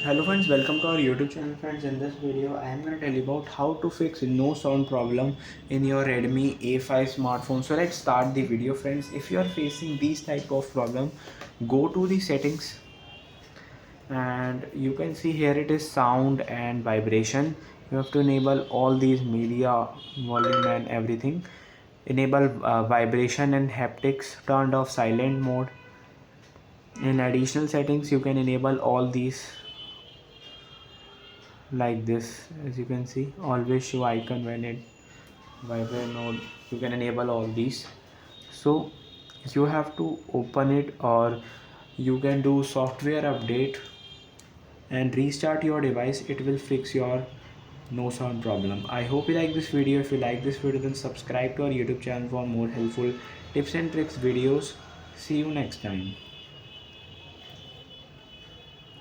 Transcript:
Hello friends, welcome to our YouTube channel friends. In this video I am going to tell you about how to fix no sound problem in your Redmi A5 smartphone. So let's start the video friends. If you are facing these type of problem, go to the settings and you can see here it is sound and vibration. You have to enable all these media, volume and everything. Enable vibration and haptics, turned off silent mode. In additional settings you can enable all these like this. As you can see, always show icon when it vibrate mode, you can enable all these. So you have to open it, or you can do software update and restart your device. It will fix your no sound problem. I hope you like this video. If you like this video, then subscribe to our YouTube channel for more helpful tips and tricks videos. See you next time.